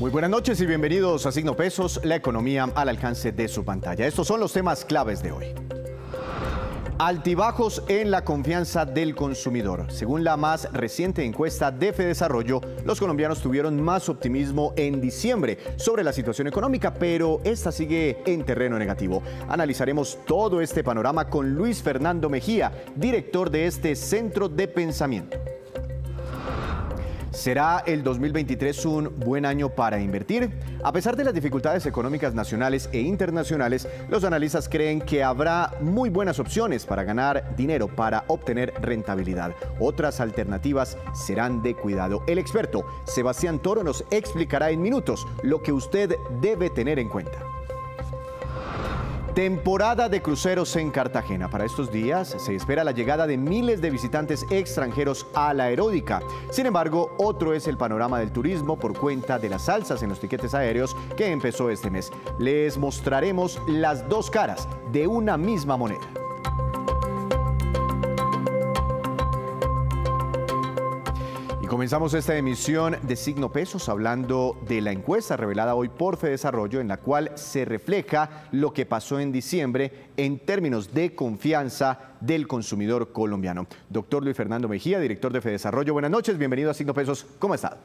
Muy buenas noches y bienvenidos a Signo Pesos, la economía al alcance de su pantalla. Estos son los temas claves de hoy. Altibajos en la confianza del consumidor. Según la más reciente encuesta de Fedesarrollo, los colombianos tuvieron más optimismo en diciembre sobre la situación económica, pero esta sigue en terreno negativo. Analizaremos todo este panorama con Luis Fernando Mejía, director de este centro de pensamiento. ¿Será el 2023 un buen año para invertir? A pesar de las dificultades económicas nacionales e internacionales, los analistas creen que habrá muy buenas opciones para ganar dinero, para obtener rentabilidad. Otras alternativas serán de cuidado. El experto Sebastián Toro nos explicará en minutos lo que usted debe tener en cuenta. Temporada de cruceros en Cartagena. Para estos días se espera la llegada de miles de visitantes extranjeros a la Heródica. Sin embargo, otro es el panorama del turismo por cuenta de las alzas en los tiquetes aéreos que empezó este mes. Les mostraremos las dos caras de una misma moneda. Comenzamos esta emisión de Signo Pesos hablando de la encuesta revelada hoy por Fedesarrollo, en la cual se refleja lo que pasó en diciembre en términos de confianza del consumidor colombiano. Doctor Luis Fernando Mejía, director de Fedesarrollo, buenas noches, bienvenido a Signo Pesos, ¿cómo está?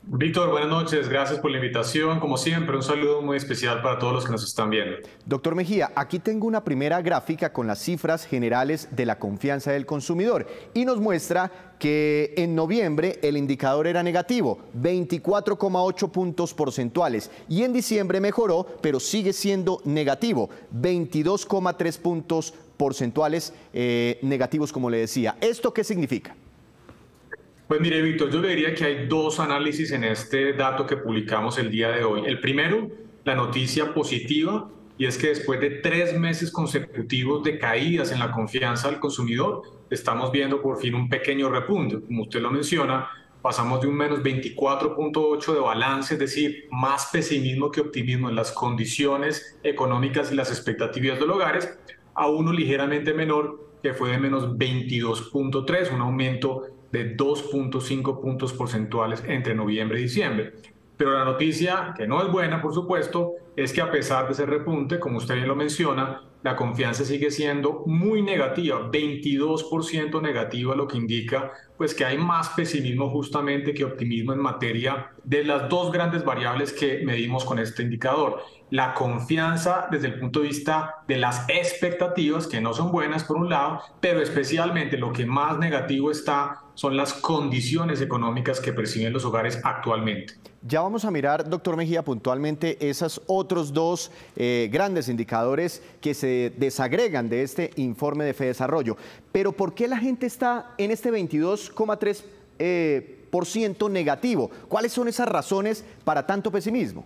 Víctor, buenas noches, gracias por la invitación. Como siempre, un saludo muy especial para todos los que nos están viendo. Doctor Mejía, aquí tengo una primera gráfica con las cifras generales de la confianza del consumidor y nos muestra que en noviembre el indicador era negativo, 24,8 puntos porcentuales, y en diciembre mejoró, pero sigue siendo negativo, 22,3 puntos porcentuales negativos, como le decía. ¿Esto qué significa? Pues mire, Víctor, yo le diría que hay dos análisis en este dato que publicamos el día de hoy. El primero, la noticia positiva, y es que después de 3 meses consecutivos de caídas en la confianza del consumidor, estamos viendo por fin un pequeño repunte. Como usted lo menciona, pasamos de un menos 24,8 de balance, es decir, más pesimismo que optimismo en las condiciones económicas y las expectativas de los hogares, a uno ligeramente menor, que fue de menos 22,3, un aumento de 2,5 puntos porcentuales entre noviembre y diciembre. Pero la noticia, que no es buena, por supuesto, es que a pesar de ese repunte, como usted bien lo menciona, la confianza sigue siendo muy negativa, 22% negativa, lo que indica pues que hay más pesimismo justamente que optimismo en materia de las dos grandes variables que medimos con este indicador. La confianza desde el punto de vista de las expectativas, que no son buenas por un lado, pero especialmente lo que más negativo está son las condiciones económicas que perciben los hogares actualmente. Ya vamos a mirar, doctor Mejía, puntualmente esos otros dos grandes indicadores que se desagregan de este informe de Fedesarrollo. Pero ¿por qué la gente está en este 22,3% negativo? ¿Cuáles son esas razones para tanto pesimismo?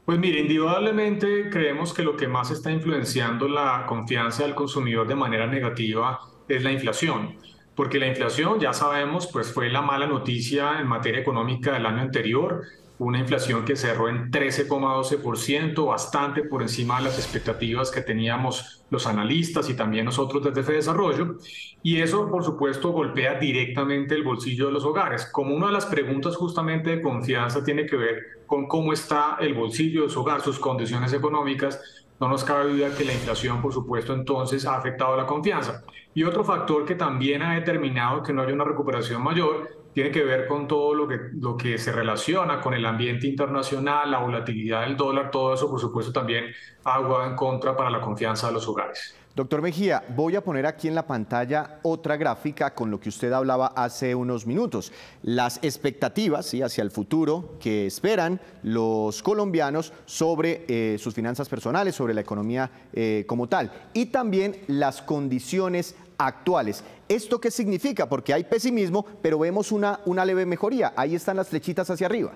Pues mire, indudablemente creemos que lo que más está influenciando la confianza del consumidor de manera negativa es la inflación. Porque la inflación, ya sabemos, pues fue la mala noticia en materia económica del año anterior, una inflación que cerró en 13,12%, bastante por encima de las expectativas que teníamos los analistas y también nosotros desde Fedesarrollo, y eso, por supuesto, golpea directamente el bolsillo de los hogares. Como una de las preguntas justamente de confianza tiene que ver con cómo está el bolsillo de su hogar, sus condiciones económicas, no nos cabe duda que la inflación, por supuesto, entonces ha afectado la confianza. Y otro factor que también ha determinado que no haya una recuperación mayor tiene que ver con todo lo que se relaciona con el ambiente internacional, la volatilidad del dólar, todo eso, por supuesto, también ha jugado en contra para la confianza de los hogares. Doctor Mejía, voy a poner aquí en la pantalla otra gráfica con lo que usted hablaba hace unos minutos. Las expectativas, ¿sí?, hacia el futuro que esperan los colombianos sobre sus finanzas personales, sobre la economía como tal, y también las condiciones actuales. ¿Esto qué significa? Porque hay pesimismo, pero vemos una leve mejoría. Ahí están las flechitas hacia arriba.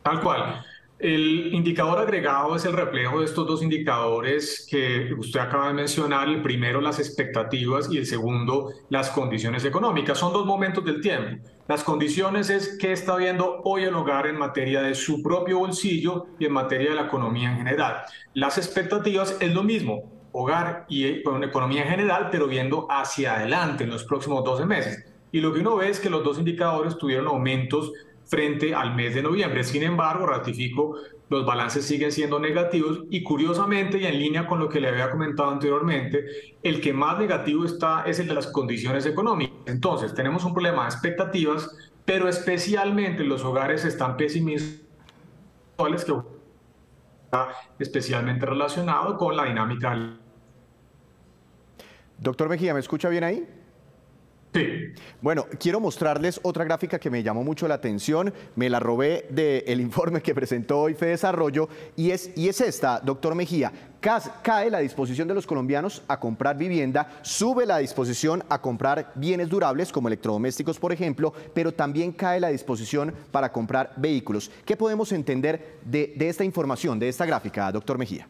Tal cual. El indicador agregado es el reflejo de estos dos indicadores que usted acaba de mencionar. El primero, las expectativas, y el segundo, las condiciones económicas. Son dos momentos del tiempo. Las condiciones es qué está viendo hoy el hogar en materia de su propio bolsillo y en materia de la economía en general. Las expectativas es lo mismo, hogar y con economía en general, pero viendo hacia adelante en los próximos 12 meses. Y lo que uno ve es que los dos indicadores tuvieron aumentos frente al mes de noviembre. Sin embargo, ratifico, los balances siguen siendo negativos y curiosamente y en línea con lo que le había comentado anteriormente, el que más negativo está es el de las condiciones económicas. Entonces, tenemos un problema de expectativas, pero especialmente los hogares están pesimistas, que está especialmente relacionado con la dinámica. Doctor Mejía, ¿me escucha bien ahí? Sí. Bueno, quiero mostrarles otra gráfica que me llamó mucho la atención, me la robé del informe que presentó hoy Fedesarrollo y es esta, doctor Mejía. Cae la disposición de los colombianos a comprar vivienda, sube la disposición a comprar bienes durables como electrodomésticos, por ejemplo, pero también cae la disposición para comprar vehículos. ¿Qué podemos entender de esta información, de esta gráfica, doctor Mejía?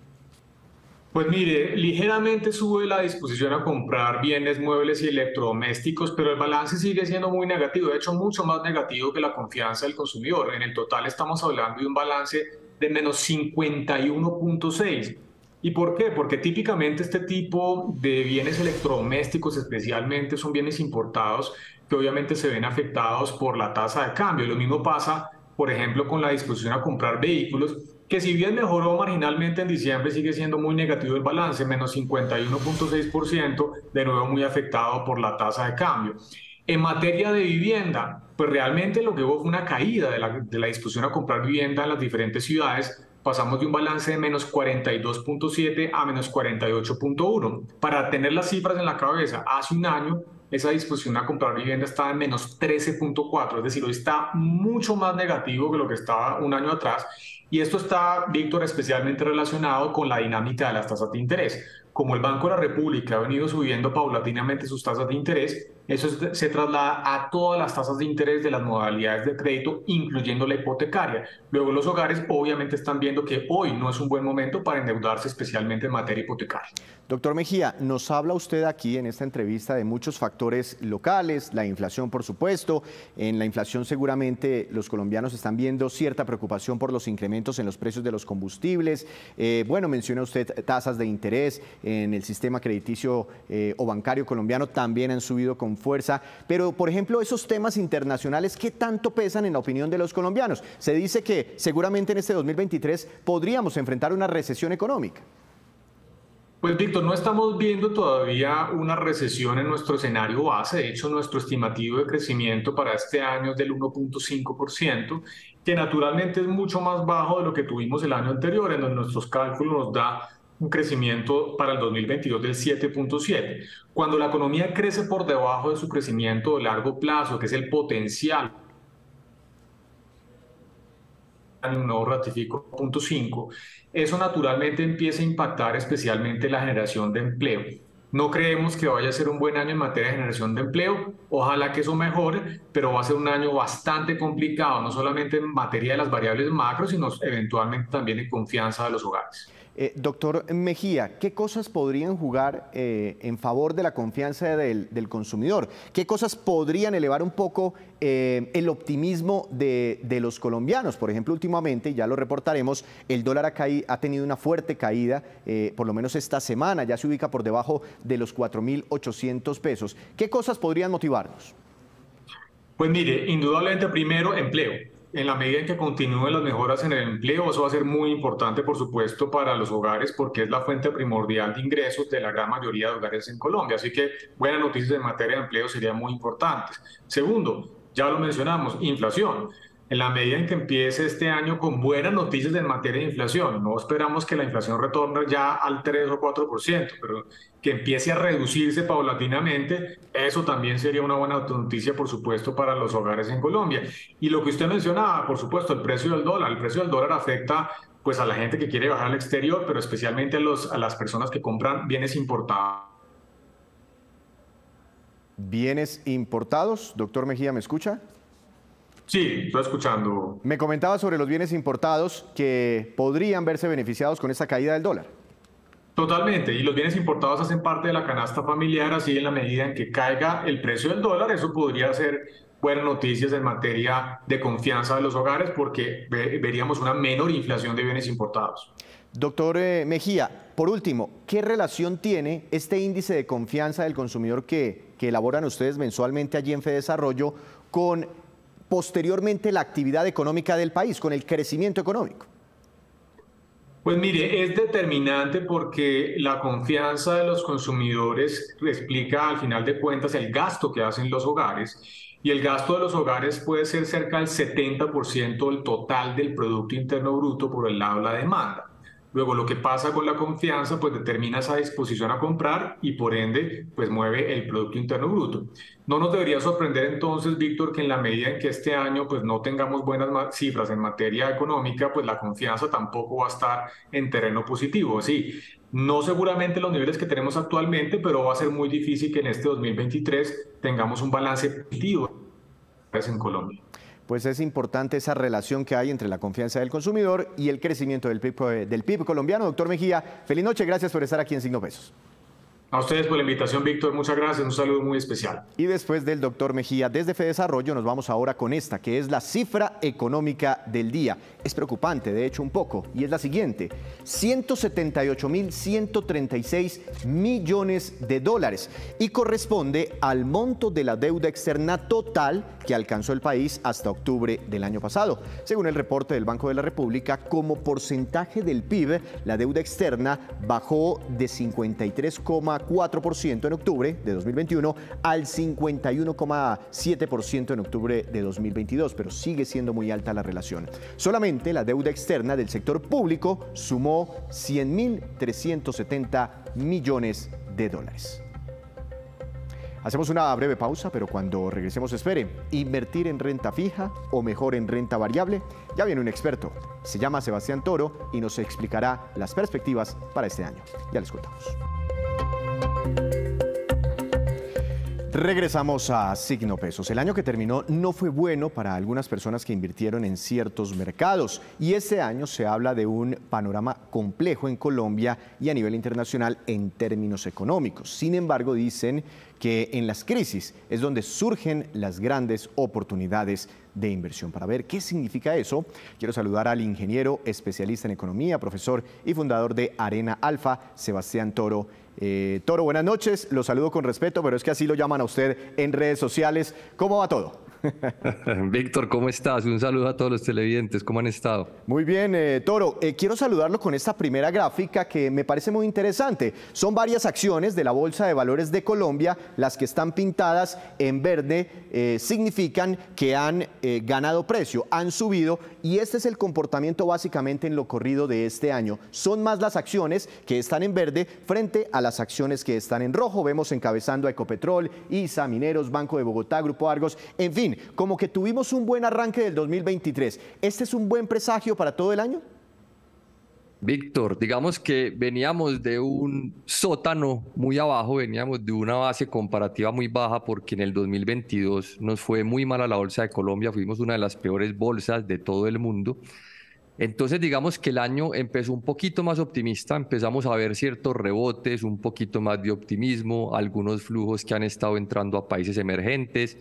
Pues mire, ligeramente sube la disposición a comprar bienes muebles y electrodomésticos, pero el balance sigue siendo muy negativo, de hecho mucho más negativo que la confianza del consumidor. En el total estamos hablando de un balance de menos 51.6. ¿Y por qué? Porque típicamente este tipo de bienes electrodomésticos especialmente son bienes importados que obviamente se ven afectados por la tasa de cambio. Lo mismo pasa, por ejemplo, con la disposición a comprar vehículos, que si bien mejoró marginalmente en diciembre, sigue siendo muy negativo el balance, menos 51.6%, de nuevo muy afectado por la tasa de cambio. En materia de vivienda, pues realmente lo que hubo fue una caída de la disposición a comprar vivienda en las diferentes ciudades. Pasamos de un balance de menos 42.7 a menos 48.1. Para tener las cifras en la cabeza, hace un año esa disposición a comprar vivienda estaba en menos 13.4, es decir, hoy está mucho más negativo que lo que estaba un año atrás. Y esto está, Víctor, especialmente relacionado con la dinámica de las tasas de interés. Como el Banco de la República ha venido subiendo paulatinamente sus tasas de interés, eso se traslada a todas las tasas de interés de las modalidades de crédito, incluyendo la hipotecaria. Luego los hogares obviamente están viendo que hoy no es un buen momento para endeudarse, especialmente en materia hipotecaria. Doctor Mejía, nos habla usted aquí en esta entrevista de muchos factores locales, la inflación por supuesto. En la inflación seguramente los colombianos están viendo cierta preocupación por los incrementos en los precios de los combustibles. Bueno, menciona usted tasas de interés en el sistema crediticio o bancario colombiano también han subido con fuerza. Pero, por ejemplo, esos temas internacionales, ¿qué tanto pesan en la opinión de los colombianos? Se dice que seguramente en este 2023 podríamos enfrentar una recesión económica. Pues Víctor, no estamos viendo todavía una recesión en nuestro escenario base. De hecho, nuestro estimativo de crecimiento para este año es del 1.5%, que naturalmente es mucho más bajo de lo que tuvimos el año anterior, en donde nuestros cálculos nos da un crecimiento para el 2022 del 7.7. Cuando la economía crece por debajo de su crecimiento de largo plazo, que es el potencial, no ratifico 0.5, eso naturalmente empieza a impactar especialmente la generación de empleo. No creemos que vaya a ser un buen año en materia de generación de empleo, ojalá que eso mejore, pero va a ser un año bastante complicado, no solamente en materia de las variables macro, sino eventualmente también en confianza de los hogares. Doctor Mejía, ¿qué cosas podrían jugar en favor de la confianza del consumidor? ¿Qué cosas podrían elevar un poco el optimismo de los colombianos? Por ejemplo, últimamente, ya lo reportaremos, el dólar ha tenido una fuerte caída, por lo menos esta semana, ya se ubica por debajo de los 4.800 pesos. ¿Qué cosas podrían motivarnos? Pues mire, indudablemente primero empleo. En la medida en que continúen las mejoras en el empleo, eso va a ser muy importante, por supuesto, para los hogares, porque es la fuente primordial de ingresos de la gran mayoría de hogares en Colombia. Así que buenas noticias en materia de empleo serían muy importantes. Segundo, ya lo mencionamos, inflación. En la medida en que empiece este año con buenas noticias en materia de inflación, no esperamos que la inflación retorne ya al 3 o 4%, pero que empiece a reducirse paulatinamente, eso también sería una buena noticia, por supuesto, para los hogares en Colombia. Y lo que usted mencionaba, por supuesto, el precio del dólar. El precio del dólar afecta pues a la gente que quiere viajar al exterior, pero especialmente a las personas que compran bienes importados. ¿Bienes importados? Doctor Mejía, ¿me escucha? Sí, estoy escuchando. Me comentaba sobre los bienes importados que podrían verse beneficiados con esta caída del dólar. Totalmente, y los bienes importados hacen parte de la canasta familiar, así en la medida en que caiga el precio del dólar, eso podría ser buenas noticias en materia de confianza de los hogares porque veríamos una menor inflación de bienes importados. Doctor Mejía, por último, ¿qué relación tiene este índice de confianza del consumidor que elaboran ustedes mensualmente allí en Fedesarrollo con posteriormente la actividad económica del país, con el crecimiento económico? Pues mire, es determinante porque la confianza de los consumidores explica al final de cuentas el gasto que hacen los hogares, y el gasto de los hogares puede ser cerca del 70% del total del Producto Interno Bruto por el lado de la demanda. Luego, lo que pasa con la confianza, pues determina esa disposición a comprar y por ende, pues mueve el Producto Interno Bruto. No nos debería sorprender entonces, Víctor, que en la medida en que este año pues no tengamos buenas cifras en materia económica, pues la confianza tampoco va a estar en terreno positivo. Sí, no seguramente los niveles que tenemos actualmente, pero va a ser muy difícil que en este 2023 tengamos un balance positivo en Colombia. Pues es importante esa relación que hay entre la confianza del consumidor y el crecimiento del PIB colombiano. Doctor Mejía, feliz noche, gracias por estar aquí en Signo Pesos. A ustedes por la invitación, Víctor, muchas gracias, un saludo muy especial. Y después del doctor Mejía, desde Fedesarrollo nos vamos ahora con esta, que es la cifra económica del día. Es preocupante, de hecho, un poco, y es la siguiente: 178.136 millones de dólares, y corresponde al monto de la deuda externa total que alcanzó el país hasta octubre del año pasado. Según el reporte del Banco de la República, como porcentaje del PIB, la deuda externa bajó de 53,4% en octubre de 2021 al 51,7% en octubre de 2022, pero sigue siendo muy alta la relación. Solamente la deuda externa del sector público sumó 100.370 millones de dólares. Hacemos una breve pausa, pero cuando regresemos espere, ¿invertir en renta fija o mejor en renta variable? Ya viene un experto, se llama Sebastián Toro y nos explicará las perspectivas para este año. Ya les contamos. Regresamos a Signo Pesos. El año que terminó no fue bueno para algunas personas que invirtieron en ciertos mercados, y este año se habla de un panorama complejo en Colombia y a nivel internacional en términos económicos. Sin embargo, dicen que en las crisis es donde surgen las grandes oportunidades de inversión. Para ver qué significa eso, quiero saludar al ingeniero especialista en economía, profesor y fundador de Arena Alfa, Sebastián Toro. Toro, buenas noches, lo saludo con respeto, pero es que así lo llaman a usted en redes sociales. ¿Cómo va todo? Víctor, ¿cómo estás? Un saludo a todos los televidentes, ¿cómo han estado? Muy bien, Toro. Quiero saludarlo con esta primera gráfica que me parece muy interesante. Son varias acciones de la Bolsa de Valores de Colombia, las que están pintadas en verde significan que han ganado precio, han subido, y este es el comportamiento básicamente en lo corrido de este año. Son más las acciones que están en verde frente a las acciones que están en rojo. Vemos encabezando a Ecopetrol, ISA, Mineros, Banco de Bogotá, Grupo Argos, en fin, como que tuvimos un buen arranque del 2023. ¿Este es un buen presagio para todo el año? Víctor, digamos que veníamos de un sótano muy abajo, veníamos de una base comparativa muy baja porque en el 2022 nos fue muy mal a la Bolsa de Colombia, fuimos una de las peores bolsas de todo el mundo. Entonces digamos que el año empezó un poquito más optimista, empezamos a ver ciertos rebotes, un poquito más de optimismo, algunos flujos que han estado entrando a países emergentes,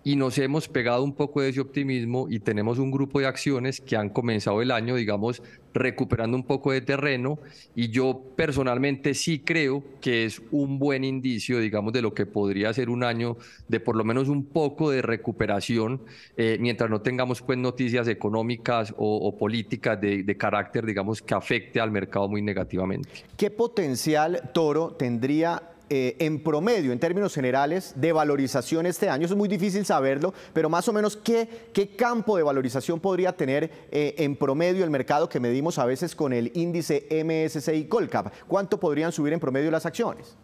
y nos hemos pegado un poco de ese optimismo y tenemos un grupo de acciones que han comenzado el año, digamos, recuperando un poco de terreno, y yo personalmente sí creo que es un buen indicio, digamos, de lo que podría ser un año de por lo menos un poco de recuperación, mientras no tengamos pues noticias económicas o políticas de carácter, digamos, que afecte al mercado muy negativamente. ¿Qué potencial, Toro, tendría en promedio, en términos generales, de valorización este año? Eso es muy difícil saberlo, pero más o menos, ¿qué campo de valorización podría tener en promedio el mercado que medimos a veces con el índice MSCI Colcap? ¿Cuánto podrían subir en promedio las acciones?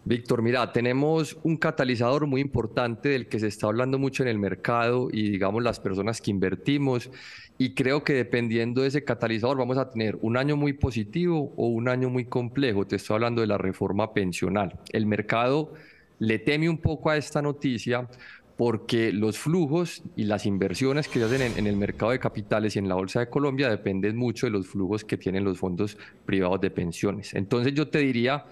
Víctor, mira, tenemos un catalizador muy importante del que se está hablando mucho en el mercado y, digamos, las personas que invertimos, y creo que dependiendo de ese catalizador vamos a tener un año muy positivo o un año muy complejo. Te estoy hablando de la reforma pensional. El mercado le teme un poco a esta noticia porque los flujos y las inversiones que se hacen en el mercado de capitales y en la Bolsa de Colombia dependen mucho de los flujos que tienen los fondos privados de pensiones. Entonces yo te diría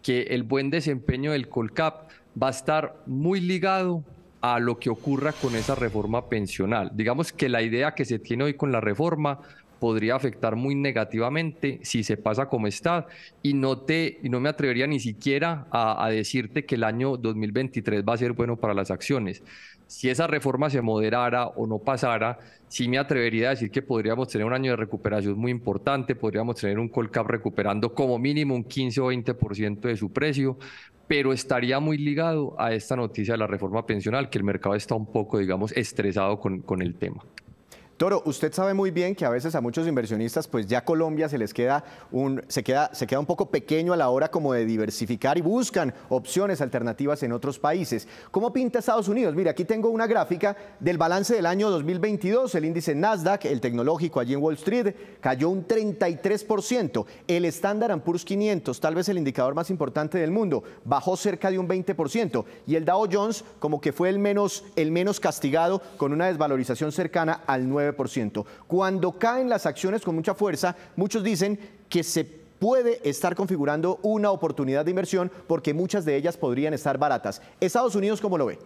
que el buen desempeño del Colcap va a estar muy ligado a lo que ocurra con esa reforma pensional. Digamos que la idea que se tiene hoy con la reforma podría afectar muy negativamente si se pasa como está, y no me atrevería ni siquiera a decirte que el año 2023 va a ser bueno para las acciones. Si esa reforma se moderara o no pasara, sí me atrevería a decir que podríamos tener un año de recuperación muy importante, podríamos tener un Colcap recuperando como mínimo un 15 o 20% de su precio, pero estaría muy ligado a esta noticia de la reforma pensional, que el mercado está un poco, digamos, estresado con el tema. Toro, usted sabe muy bien que a veces a muchos inversionistas, pues ya Colombia se queda un poco pequeño a la hora como de diversificar y buscan opciones alternativas en otros países. ¿Cómo pinta Estados Unidos? Mire, aquí tengo una gráfica del balance del año 2022. El índice Nasdaq, el tecnológico allí en Wall Street, cayó un 33%. El Standard & Poor's 500, tal vez el indicador más importante del mundo, bajó cerca de un 20%. Y el Dow Jones como que fue el menos castigado, con una desvalorización cercana al 9%. Cuando caen las acciones con mucha fuerza, muchos dicen que se puede estar configurando una oportunidad de inversión porque muchas de ellas podrían estar baratas. ¿Estados Unidos cómo lo ve?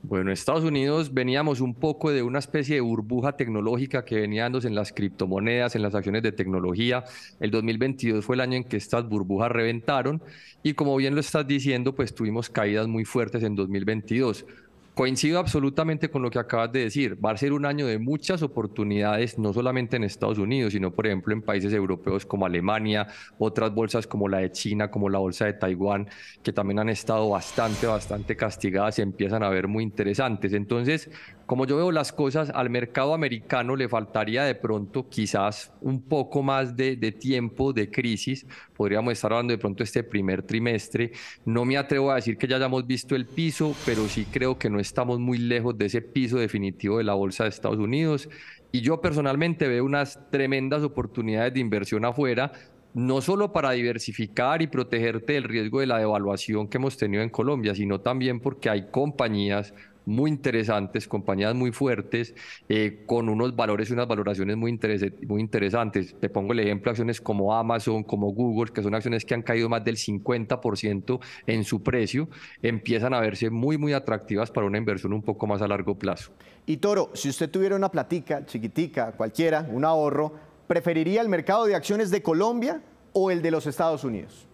Bueno, Estados Unidos veníamos un poco de una especie de burbuja tecnológica que venía dándose en las criptomonedas, en las acciones de tecnología. El 2022 fue el año en que estas burbujas reventaron y, como bien lo estás diciendo, pues tuvimos caídas muy fuertes en 2022. Coincido absolutamente con lo que acabas de decir. Va a ser un año de muchas oportunidades, no solamente en Estados Unidos, sino, por ejemplo, en países europeos como Alemania, otras bolsas como la de China, como la bolsa de Taiwán, que también han estado bastante castigadas y empiezan a ver muy interesantes. Entonces, como yo veo las cosas, al mercado americano le faltaría de pronto quizás un poco más de tiempo de crisis. Podríamos estar hablando de pronto este primer trimestre. No me atrevo a decir que ya hayamos visto el piso, pero sí creo que no estamos muy lejos de ese piso definitivo de la bolsa de Estados Unidos. Y yo personalmente veo unas tremendas oportunidades de inversión afuera, no solo para diversificar y protegerte del riesgo de la devaluación que hemos tenido en Colombia, sino también porque hay compañías muy interesantes, compañías muy fuertes, con unos valores y unas valoraciones muy interesantes. Te pongo el ejemplo, acciones como Amazon, como Google, que son acciones que han caído más del 50% en su precio, empiezan a verse muy atractivas para una inversión un poco más a largo plazo. Y Toro, si usted tuviera una platica chiquitica, cualquiera, un ahorro, ¿preferiría el mercado de acciones de Colombia o el de los Estados Unidos?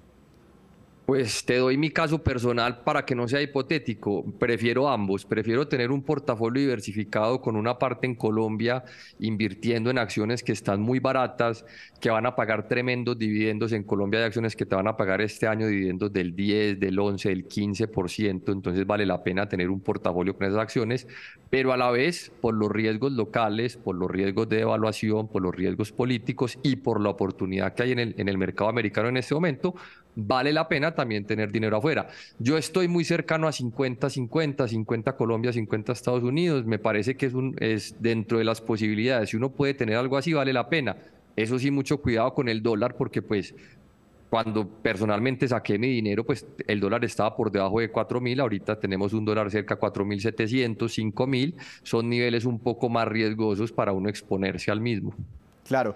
Pues te doy mi caso personal para que no sea hipotético. Prefiero ambos. Prefiero tener un portafolio diversificado con una parte en Colombia, invirtiendo en acciones que están muy baratas, que van a pagar tremendos dividendos. En Colombia hay acciones que te van a pagar este año dividendos del 10, del 11, del 15%. Entonces vale la pena tener un portafolio con esas acciones, pero a la vez por los riesgos locales, por los riesgos de devaluación, por los riesgos políticos y por la oportunidad que hay en el mercado americano en este momento, vale la pena también tener dinero afuera. Yo estoy muy cercano a 50-50, 50 Colombia, 50 Estados Unidos. Me parece que es dentro de las posibilidades. Si uno puede tener algo así, vale la pena. Eso sí, mucho cuidado con el dólar, porque pues cuando personalmente saqué mi dinero, pues el dólar estaba por debajo de 4.000. Ahorita tenemos un dólar cerca de 4.700, 5.000. Son niveles un poco más riesgosos para uno exponerse al mismo. Claro.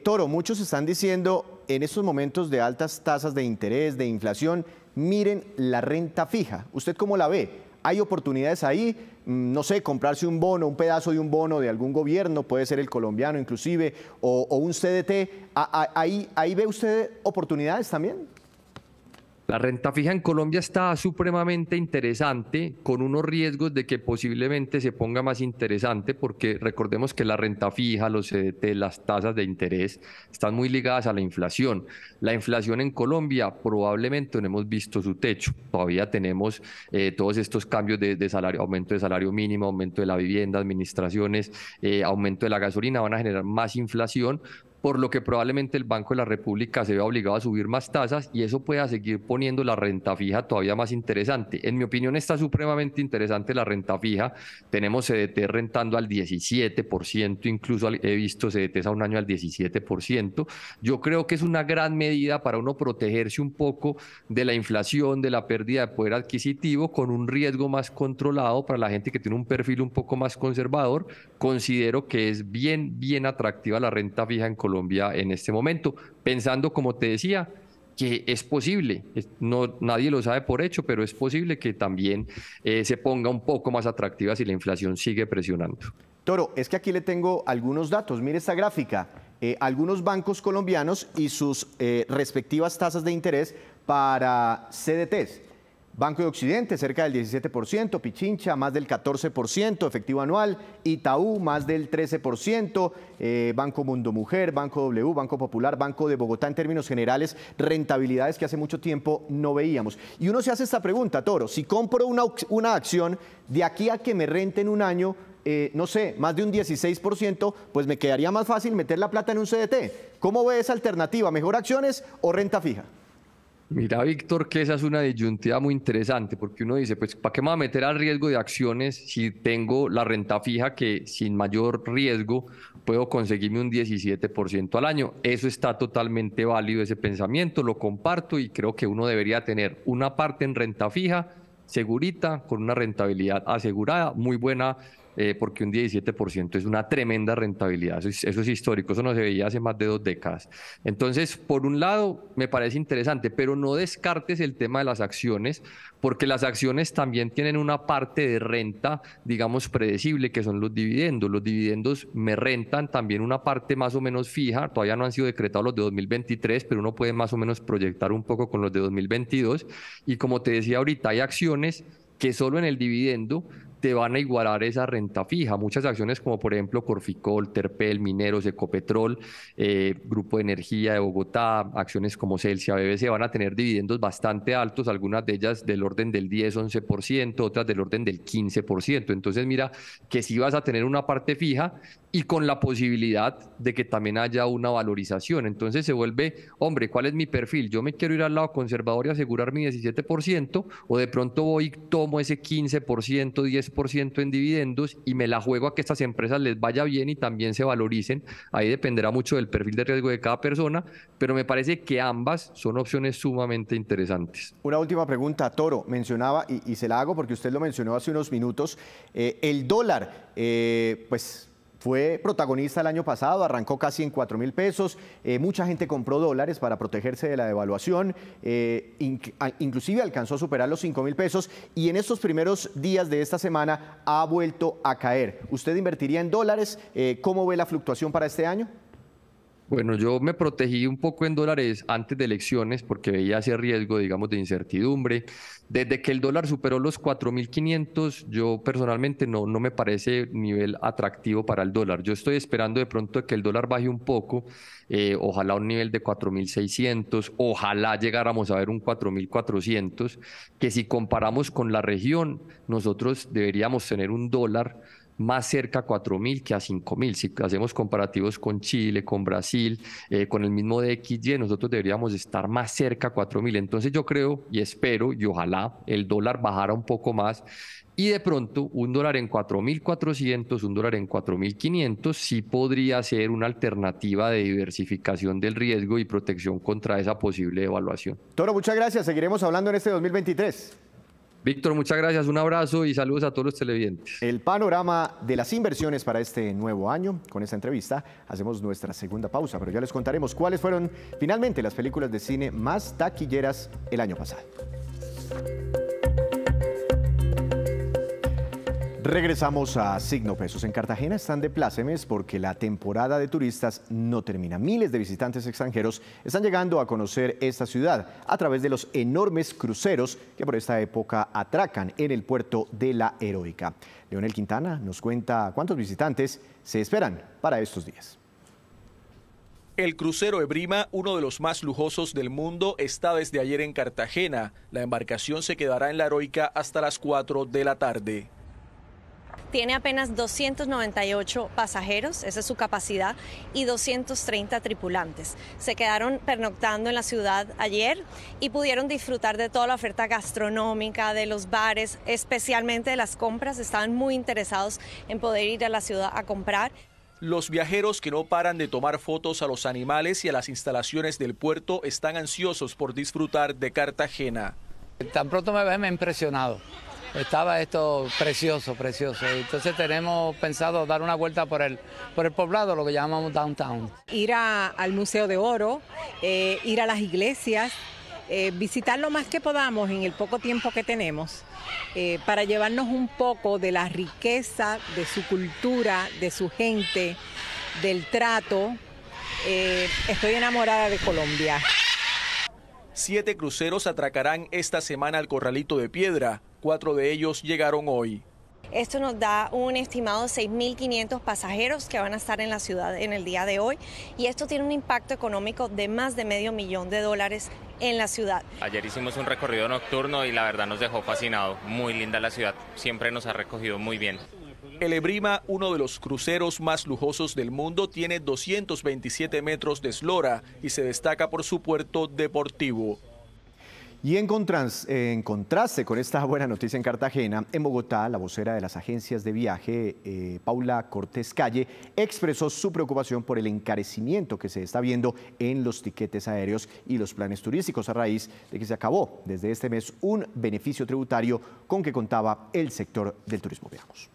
Toro, muchos están diciendo en estos momentos de altas tasas de interés, de inflación, miren la renta fija. ¿Usted cómo la ve? ¿Hay oportunidades ahí? No sé, comprarse un bono, un pedazo de un bono de algún gobierno, puede ser el colombiano inclusive, o un CDT. ¿Ahí ve usted oportunidades también? La renta fija en Colombia está supremamente interesante, con unos riesgos de que posiblemente se ponga más interesante, porque recordemos que la renta fija, los CDT, las tasas de interés están muy ligadas a la inflación. La inflación en Colombia probablemente no hemos visto su techo. Todavía tenemos todos estos cambios de salario, aumento de salario mínimo, aumento de la vivienda, administraciones, aumento de la gasolina, van a generar más inflación, por lo que probablemente el Banco de la República se vea obligado a subir más tasas y eso pueda seguir poniendo la renta fija todavía más interesante. En mi opinión está supremamente interesante la renta fija. Tenemos CDT rentando al 17%, incluso he visto CDTs a un año al 17%. Yo creo que es una gran medida para uno protegerse un poco de la inflación, de la pérdida de poder adquisitivo, con un riesgo más controlado para la gente que tiene un perfil un poco más conservador. Considero que es bien atractiva la renta fija en Colombia en este momento, pensando, como te decía, que es posible, nadie lo sabe por hecho, pero es posible que también se ponga un poco más atractiva si la inflación sigue presionando. Toro, es que aquí le tengo algunos datos. Mire esta gráfica. Algunos bancos colombianos y sus respectivas tasas de interés para CDTs. Banco de Occidente, cerca del 17%, Pichincha, más del 14%, efectivo anual, Itaú, más del 13%, Banco Mundo Mujer, Banco W, Banco Popular, Banco de Bogotá, en términos generales, rentabilidades que hace mucho tiempo no veíamos. Y uno se hace esta pregunta, Toro, si compro una acción de aquí a que me rente en un año, no sé, más de un 16%, pues me quedaría más fácil meter la plata en un CDT. ¿Cómo ve esa alternativa? ¿Mejor acciones o renta fija? Mira, Víctor, que esa es una disyuntiva muy interesante, porque uno dice, pues, ¿para qué me voy a meter al riesgo de acciones si tengo la renta fija que sin mayor riesgo puedo conseguirme un 17% al año? Eso está totalmente válido, ese pensamiento, lo comparto y creo que uno debería tener una parte en renta fija, segurita, con una rentabilidad asegurada, muy buena, porque un 17% es una tremenda rentabilidad, eso es histórico, eso no se veía hace más de 2 décadas. Entonces, por un lado, me parece interesante, pero no descartes el tema de las acciones, porque las acciones también tienen una parte de renta, digamos, predecible, que son los dividendos. Los dividendos me rentan también una parte más o menos fija, todavía no han sido decretados los de 2023, pero uno puede más o menos proyectar un poco con los de 2022. Y como te decía ahorita, hay acciones que solo en el dividendo te van a igualar esa renta fija. Muchas acciones como por ejemplo Corficol, Terpel, Mineros, Ecopetrol, Grupo de Energía de Bogotá, acciones como Celsia, BBC van a tener dividendos bastante altos, algunas de ellas del orden del 10-11%, otras del orden del 15%. Entonces mira que si vas a tener una parte fija y con la posibilidad de que también haya una valorización. Entonces se vuelve, hombre, ¿cuál es mi perfil? ¿Yo me quiero ir al lado conservador y asegurar mi 17%? ¿O de pronto voy y tomo ese 15%, 10% en dividendos y me la juego a que estas empresas les vaya bien y también se valoricen? Ahí dependerá mucho del perfil de riesgo de cada persona, pero me parece que ambas son opciones sumamente interesantes. Una última pregunta, Toro. Mencionaba, y se la hago porque usted lo mencionó hace unos minutos, el dólar, pues fue protagonista el año pasado, arrancó casi en 4.000 pesos, mucha gente compró dólares para protegerse de la devaluación, inclusive alcanzó a superar los 5.000 pesos y en estos primeros días de esta semana ha vuelto a caer. ¿Usted invertiría en dólares? ¿Cómo ve la fluctuación para este año? Bueno, yo me protegí un poco en dólares antes de elecciones porque veía ese riesgo, digamos, de incertidumbre. Desde que el dólar superó los 4.500, yo personalmente no me parece nivel atractivo para el dólar. Yo estoy esperando de pronto que el dólar baje un poco, ojalá a un nivel de 4.600, ojalá llegáramos a ver un 4.400, que si comparamos con la región, nosotros deberíamos tener un dólar más cerca a 4.000 que a 5.000. Si hacemos comparativos con Chile, con Brasil, con el mismo DXY, nosotros deberíamos estar más cerca a 4.000. Entonces yo creo y espero y ojalá el dólar bajara un poco más y de pronto un dólar en 4.400, un dólar en 4.500 sí podría ser una alternativa de diversificación del riesgo y protección contra esa posible devaluación. Toro, muchas gracias. Seguiremos hablando en este 2023. Víctor, muchas gracias, un abrazo y saludos a todos los televidentes. El panorama de las inversiones para este nuevo año. Con esta entrevista hacemos nuestra segunda pausa, pero ya les contaremos cuáles fueron finalmente las películas de cine más taquilleras el año pasado. Regresamos a Signo Pesos. En Cartagena están de plácemes porque la temporada de turistas no termina. Miles de visitantes extranjeros están llegando a conocer esta ciudad a través de los enormes cruceros que por esta época atracan en el puerto de La Heroica. Leonel Quintana nos cuenta cuántos visitantes se esperan para estos días. El crucero Ebrima, uno de los más lujosos del mundo, está desde ayer en Cartagena. La embarcación se quedará en La Heroica hasta las 4 de la tarde. Tiene apenas 298 pasajeros, esa es su capacidad, y 230 tripulantes. Se quedaron pernoctando en la ciudad ayer y pudieron disfrutar de toda la oferta gastronómica, de los bares, especialmente de las compras. Estaban muy interesados en poder ir a la ciudad a comprar. Los viajeros que no paran de tomar fotos a los animales y a las instalaciones del puerto están ansiosos por disfrutar de Cartagena. Tan pronto me ves, me he impresionado. Estaba esto precioso, precioso. Entonces tenemos pensado dar una vuelta por el poblado, lo que llamamos downtown. Ir al Museo de Oro, ir a las iglesias, visitar lo más que podamos en el poco tiempo que tenemos para llevarnos un poco de la riqueza de su cultura, de su gente, del trato. Estoy enamorada de Colombia. 7 cruceros atracarán esta semana al Corralito de Piedra. 4 de ellos llegaron hoy. Esto nos da un estimado de 6.500 pasajeros que van a estar en la ciudad en el día de hoy y esto tiene un impacto económico de más de $500,000 en la ciudad. Ayer hicimos un recorrido nocturno y la verdad nos dejó fascinado. Muy linda la ciudad, siempre nos ha recogido muy bien. El Ebrima, uno de los cruceros más lujosos del mundo, tiene 227 metros de eslora y se destaca por su puerto deportivo. Y en contraste con esta buena noticia en Cartagena, en Bogotá, la vocera de las agencias de viaje, Paula Cortés Calle, expresó su preocupación por el encarecimiento que se está viendo en los tiquetes aéreos y los planes turísticos a raíz de que se acabó desde este mes un beneficio tributario con que contaba el sector del turismo. Veamos.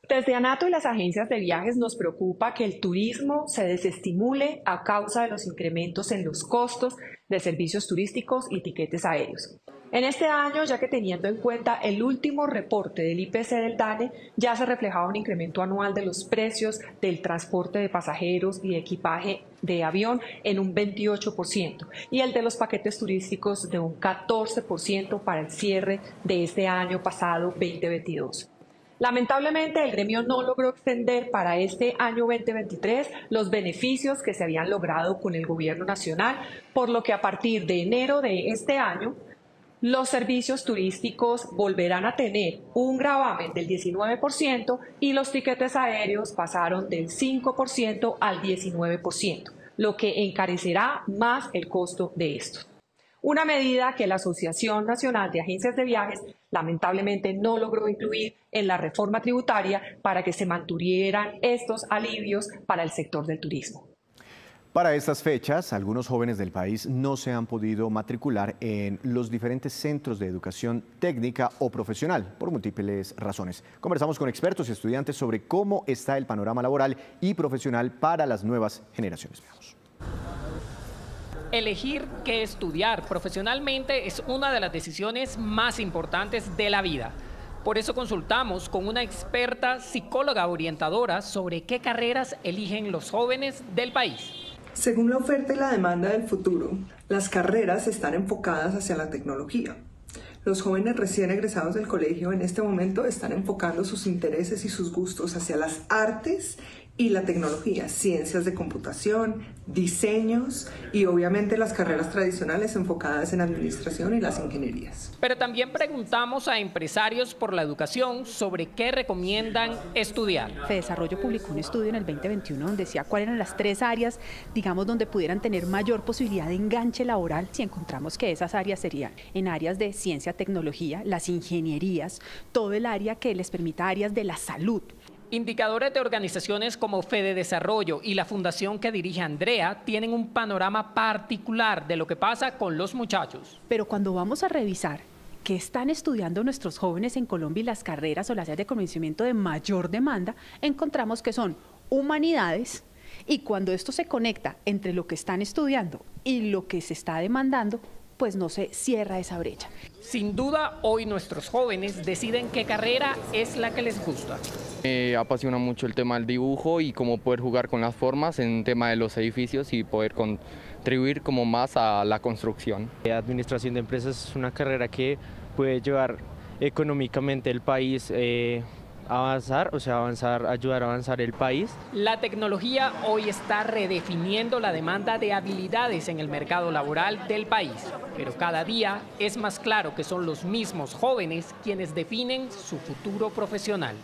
Desde ANATO y las agencias de viajes nos preocupa que el turismo se desestimule a causa de los incrementos en los costos de servicios turísticos y tiquetes aéreos. En este año, ya que teniendo en cuenta el último reporte del IPC del DANE, ya se reflejaba un incremento anual de los precios del transporte de pasajeros y equipaje de avión en un 28% y el de los paquetes turísticos de un 14% para el cierre de este año pasado 2022. Lamentablemente, el gremio no logró extender para este año 2023 los beneficios que se habían logrado con el gobierno nacional, por lo que a partir de enero de este año, los servicios turísticos volverán a tener un gravamen del 19% y los tiquetes aéreos pasaron del 5% al 19%, lo que encarecerá más el costo de estos. Una medida que la Asociación Nacional de Agencias de Viajes lamentablemente no logró incluir en la reforma tributaria para que se mantuvieran estos alivios para el sector del turismo. Para estas fechas, algunos jóvenes del país no se han podido matricular en los diferentes centros de educación técnica o profesional por múltiples razones. Conversamos con expertos y estudiantes sobre cómo está el panorama laboral y profesional para las nuevas generaciones. Veamos. Elegir qué estudiar profesionalmente es una de las decisiones más importantes de la vida. Por eso consultamos con una experta psicóloga orientadora sobre qué carreras eligen los jóvenes del país. Según la oferta y la demanda del futuro, las carreras están enfocadas hacia la tecnología. Los jóvenes recién egresados del colegio en este momento están enfocando sus intereses y sus gustos hacia las artes y la tecnología, ciencias de computación, diseños y obviamente las carreras tradicionales enfocadas en administración y las ingenierías. Pero también preguntamos a empresarios por la educación sobre qué recomiendan estudiar. FEDesarrollo publicó un estudio en el 2021 donde decía cuáles eran las 3 áreas, digamos, donde pudieran tener mayor posibilidad de enganche laboral. Si encontramos que esas áreas serían en áreas de ciencia, tecnología, las ingenierías, todo el área que les permita áreas de la salud. Indicadores de organizaciones como FEDesarrollo y la fundación que dirige Andrea tienen un panorama particular de lo que pasa con los muchachos. Pero cuando vamos a revisar qué están estudiando nuestros jóvenes en Colombia y las carreras o las áreas de conocimiento de mayor demanda, encontramos que son humanidades, y cuando esto se conecta entre lo que están estudiando y lo que se está demandando, pues no se cierra esa brecha. Sin duda, hoy nuestros jóvenes deciden qué carrera es la que les gusta. Me apasiona mucho el tema del dibujo y cómo poder jugar con las formas en el tema de los edificios y poder contribuir como más a la construcción. Administración de empresas es una carrera que puede llevar económicamente el país avanzar, ayudar a avanzar el país. La tecnología hoy está redefiniendo la demanda de habilidades en el mercado laboral del país, pero cada día es más claro que son los mismos jóvenes quienes definen su futuro profesional.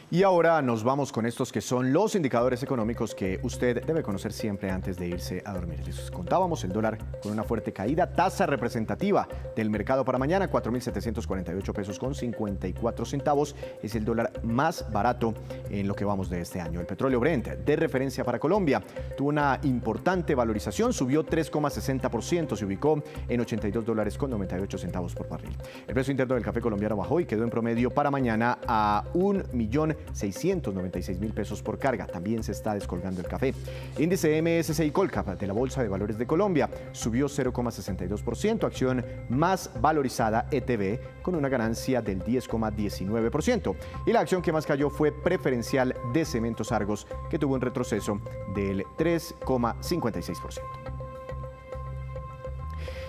Y ahora nos vamos con estos que son los indicadores económicos que usted debe conocer siempre antes de irse a dormir. Les contábamos el dólar con una fuerte caída, tasa representativa del mercado para mañana, 4.748 pesos con 54 centavos. Es el dólar más barato en lo que vamos de este año. El petróleo Brent, de referencia para Colombia, tuvo una importante valorización, subió 3,60%, se ubicó en $82.98 por barril. El precio interno del café colombiano bajó y quedó en promedio para mañana a $1.000.000 con 696.000 pesos por carga. También se está descolgando el café. Índice MSCI Colcap de la Bolsa de Valores de Colombia subió 0,62%, acción más valorizada ETB con una ganancia del 10,19%. Y la acción que más cayó fue Preferencial de Cementos Argos, que tuvo un retroceso del 3,56%.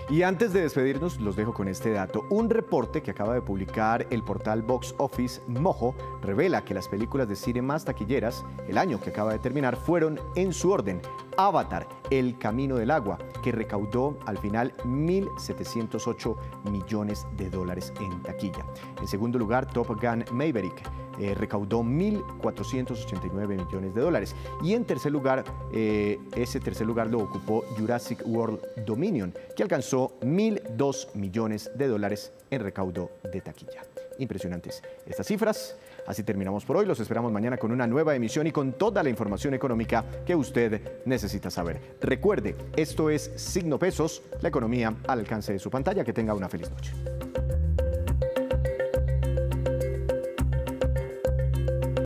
Y antes de despedirnos, los dejo con este dato. Un reporte que acaba de publicar el portal Box Office Mojo revela que las películas de cine más taquilleras el año que acaba de terminar fueron en su orden: Avatar, El Camino del Agua, que recaudó al final $1.708 millones en taquilla. En segundo lugar, Top Gun Maverick recaudó $1.489 millones. Y en tercer lugar, ese tercer lugar lo ocupó Jurassic World Dominion, que alcanzó $1.002 millones en recaudo de taquilla. Impresionantes estas cifras. Así terminamos por hoy. Los esperamos mañana con una nueva emisión y con toda la información económica que usted necesita saber. Recuerde, esto es Signo Pesos, la economía al alcance de su pantalla. Que tenga una feliz noche.